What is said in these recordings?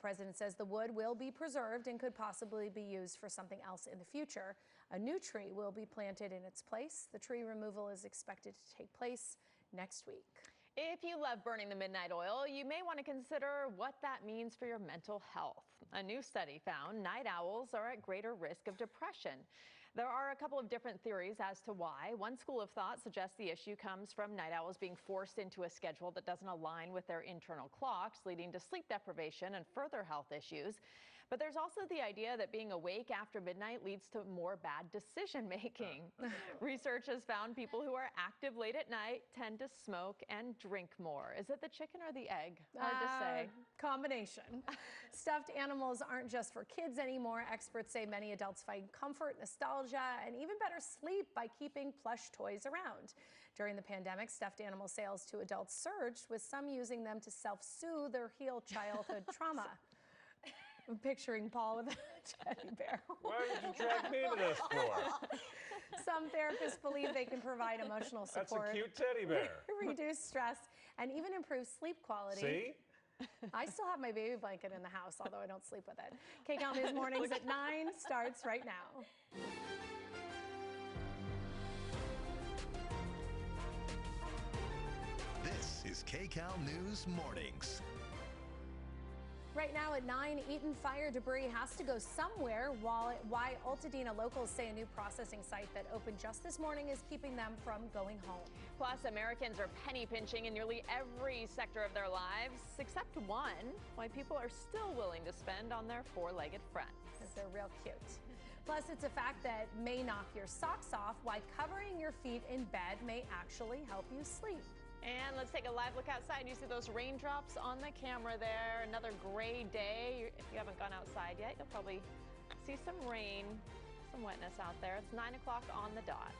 president says the wood will be preserved and could possibly be used for something else in the future. A new tree will be planted in its place. The tree removal is expected to take place next week. If you love burning the midnight oil, you may want to consider what that means for your mental health. A new study found night owls are at greater risk of depression. There are a couple of different theories as to why. One school of thought suggests the issue comes from night owls being forced into a schedule that doesn't align with their internal clocks, leading to sleep deprivation and further health issues. But there's also the idea that being awake after midnight leads to more bad decision making. Research has found people who are active late at night tend to smoke and drink more. Is it the chicken or the egg? Hard to say. Combination. Stuffed animals aren't just for kids anymore. Experts say many adults find comfort, nostalgia, and even better sleep by keeping plush toys around. During the pandemic, stuffed animal sales to adults surged, with some using them to self-soothe or heal childhood trauma. I'm picturing Paul with a teddy bear. Why did you drag me to this for? Some therapists believe they can provide emotional support. That's a cute teddy bear. Reduce stress and even improve sleep quality. See? I still have my baby blanket in the house, although I don't sleep with it. Kcal News Mornings at 9 starts right now. This is Kcal News Mornings. Right now at 9, Eaton fire debris has to go somewhere. Why Altadena locals say a new processing site that opened just this morning is keeping them from going home. Plus, Americans are penny pinching in nearly every sector of their lives, except one, why people are still willing to spend on their four-legged friends. Because they're real cute. Plus, it's a fact that may knock your socks off, why covering your feet in bed may actually help you sleep. And let's take a live look outside. You see those raindrops on the camera there. Another gray day. If you haven't gone outside yet, you'll probably see some rain, some wetness out there. It's 9 o'clock on the dot.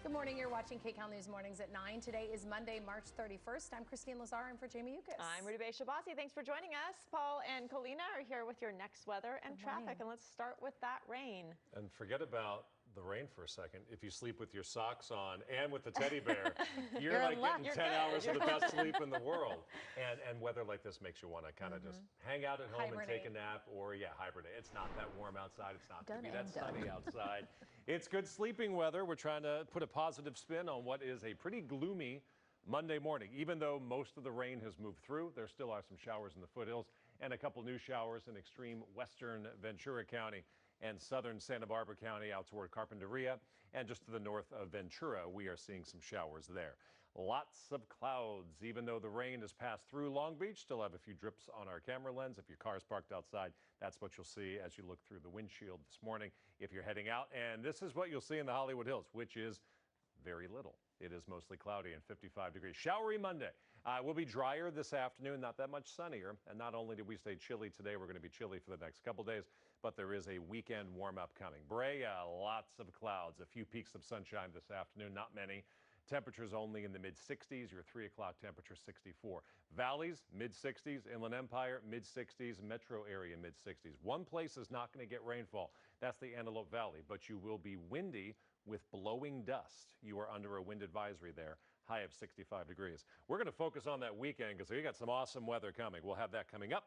Good morning. You're watching Kcal News Mornings at 9. Today is Monday, March 31st. I'm Christine Lazar and for Jamie Yukas. I'm Rudy Bay-Shabazzi. Thanks for joining us. Paul and Colina are here with your next weather and traffic. And let's start with that rain. And forget about the rain for a second. If you sleep with your socks on and with the teddy bear, you're like getting 10 hours of the best sleep in the world. And weather like this makes you want to kind of just hang out at home and take a nap, or hibernate. It's not that warm outside. It's not going to be that sunny outside. It's good sleeping weather. We're trying to put a positive spin on what is a pretty gloomy Monday morning. Even though most of the rain has moved through, there still are some showers in the foothills and a couple new showers in extreme western Ventura County and southern Santa Barbara County out toward Carpinteria, and just to the north of Ventura, we are seeing some showers there. Lots of clouds. Even though the rain has passed through Long Beach, still have a few drips on our camera lens. If your car is parked outside, that's what you'll see as you look through the windshield this morning if you're heading out. And this is what you'll see in the Hollywood Hills, which is very little. It is mostly cloudy and 55 degrees. Showery Monday. We'll be drier this afternoon, not that much sunnier. And not only did we stay chilly today, we're going to be chilly for the next couple days, but there is a weekend warm up coming. Brea, lots of clouds, a few peaks of sunshine this afternoon, not many. Temperatures only in the mid-60s. Your 3 o'clock temperature 64. Valleys, mid-60s. Inland Empire, mid-60s. Metro area, mid-60s. One place is not going to get rainfall. That's the Antelope Valley, but you will be windy with blowing dust. You are under a wind advisory there, high of 65 degrees. We're going to focus on that weekend because we got some awesome weather coming. We'll have that coming up.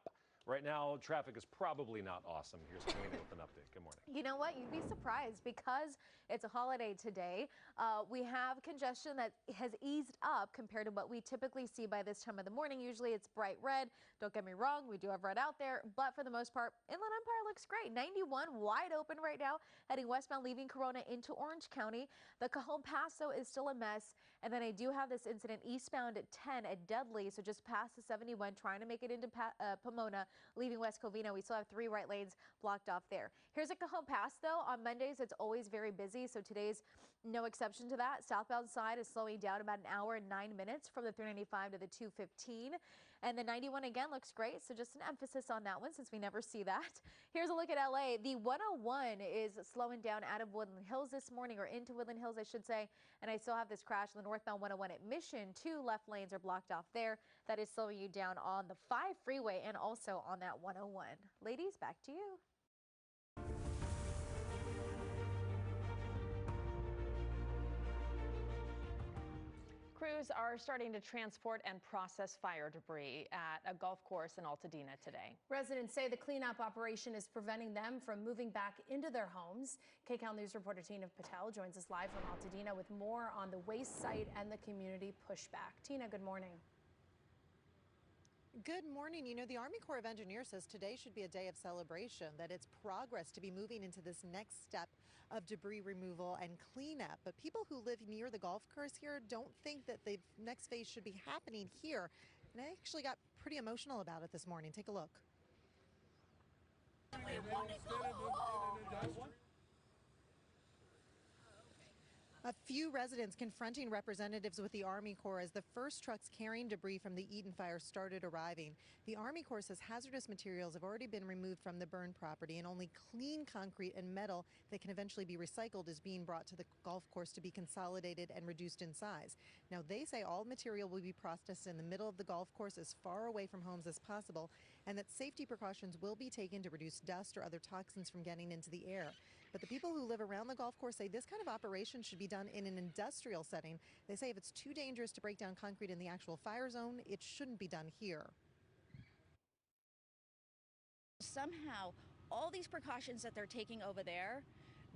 Right now, traffic is probably not awesome. Here's Kalina with an update. Good morning. You know what? You'd be surprised because it's a holiday today. We have congestion that has eased up compared to what we typically see by this time of the morning. Usually it's bright red. Don't get me wrong. We do have red out there, but for the most part, Inland Empire looks great. 91 wide open right now, heading westbound, leaving Corona into Orange County. The Cajon Pass, though, is still a mess. And then I do have this incident eastbound at 10 at Dudley, so just past the 71, trying to make it into Pomona. Leaving West Covina, we still have 3 right lanes blocked off there. Here's a Cajon Pass, though. On Mondays, it's always very busy, so today's no exception to that. Southbound side is slowing down about an hour and 9 minutes from the 395 to the 215. And the 91 again looks great, so just an emphasis on that one since we never see that. Here's a look at LA. The 101 is slowing down out of Woodland Hills this morning, or into Woodland Hills, I should say. And I still have this crash on the northbound 101 at Mission. 2 left lanes are blocked off there. That is slowing you down on the 5 freeway and also on that 101. Ladies, back to you. Crews are starting to transport and process fire debris at a golf course in Altadena today. Residents say the cleanup operation is preventing them from moving back into their homes. KCAL News reporter Tina Patel joins us live from Altadena with more on the waste site and the community pushback. Tina, good morning. Good morning. You know, the Army Corps of Engineers says today should be a day of celebration, that it's progress to be moving into this next step of debris removal and cleanup. But people who live near the golf course here don't think that the next phase should be happening here. And I actually got pretty emotional about it this morning. Take a look. A few residents confronting representatives with the Army Corps as the first trucks carrying debris from the Eaton fire started arriving. The Army Corps says hazardous materials have already been removed from the burned property and only clean concrete and metal that can eventually be recycled is being brought to the golf course to be consolidated and reduced in size. Now, they say all material will be processed in the middle of the golf course as far away from homes as possible, and that safety precautions will be taken to reduce dust or other toxins from getting into the air. But the people who live around the golf course say this kind of operation should be done in an industrial setting. They say if it's too dangerous to break down concrete in the actual fire zone, it shouldn't be done here. Somehow, all these precautions that they're taking over there,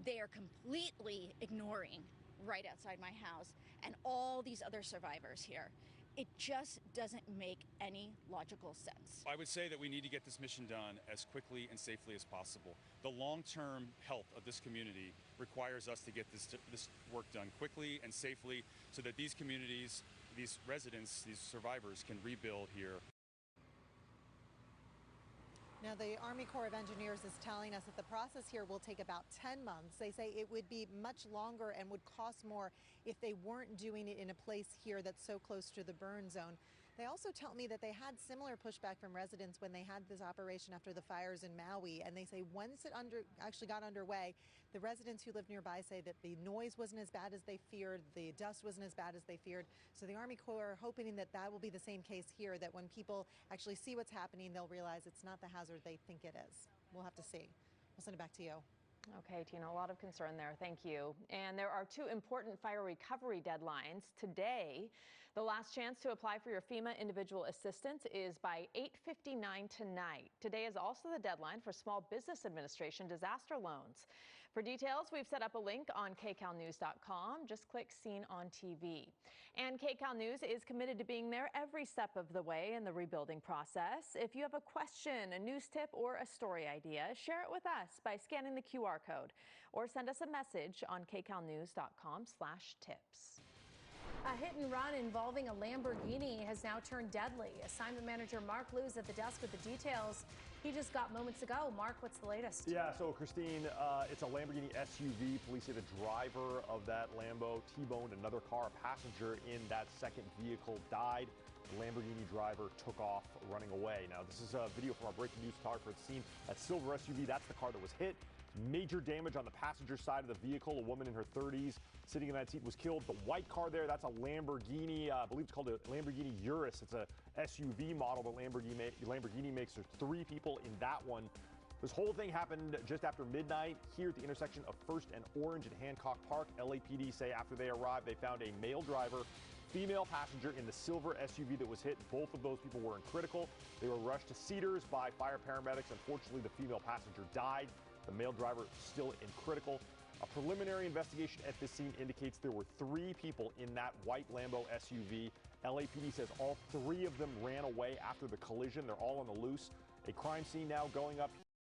they are completely ignoring right outside my house and all these other survivors here. It just doesn't make any logical sense. I would say that we need to get this mission done as quickly and safely as possible. The long-term health of this community requires us to get this work done quickly and safely so that these communities, these residents, these survivors can rebuild here. Now, the Army Corps of Engineers is telling us that the process here will take about 10 months. They say it would be much longer and would cost more if they weren't doing it in a place here that's so close to the burn zone. They also tell me that they had similar pushback from residents when they had this operation after the fires in Maui. And they say once it actually got underway, the residents who live nearby say that the noise wasn't as bad as they feared, the dust wasn't as bad as they feared. So the Army Corps are hoping that that will be the same case here, that when people actually see what's happening, they'll realize it's not the hazard they think it is. We'll have to see. I'll send it back to you. Okay, Tina, a lot of concern there. Thank you. And there are two important fire recovery deadlines today. The last chance to apply for your FEMA individual assistance is by 8:59 tonight. Today is also the deadline for Small Business Administration disaster loans. For details, we've set up a link on kcalnews.com. Just click Seen on TV. And KCAL News is committed to being there every step of the way in the rebuilding process. If you have a question, a news tip, or a story idea, share it with us by scanning the QR code or send us a message on kcalnews.com/tips. A hit and run involving a Lamborghini has now turned deadly. Assignment manager Mark Liu is at the desk with the details. He just got moments ago. Mark, what's the latest? Yeah, so Christine, it's a Lamborghini SUV. Police say the driver of that Lambo T-boned another car. A passenger in that second vehicle died. The Lamborghini driver took off running away. Now, this is a video from our breaking news photographer at the scene. That silver SUV, that's the car that was hit. Major damage on the passenger side of the vehicle. A woman in her 30s sitting in that seat was killed. The white car there, that's a Lamborghini. I believe it's called a Lamborghini Urus. It's a SUV model that Lamborghini makes. There's 3 people in that one. This whole thing happened just after midnight here at the intersection of First and Orange in Hancock Park. LAPD say after they arrived, they found a male driver, female passenger in the silver SUV that was hit. Both of those people were in critical. They were rushed to Cedars by fire paramedics. Unfortunately, the female passenger died. The male driver still in critical. A preliminary investigation at this scene indicates there were 3 people in that white Lambo SUV. LAPD says all 3 of them ran away after the collision. They're all on the loose. A crime scene now going up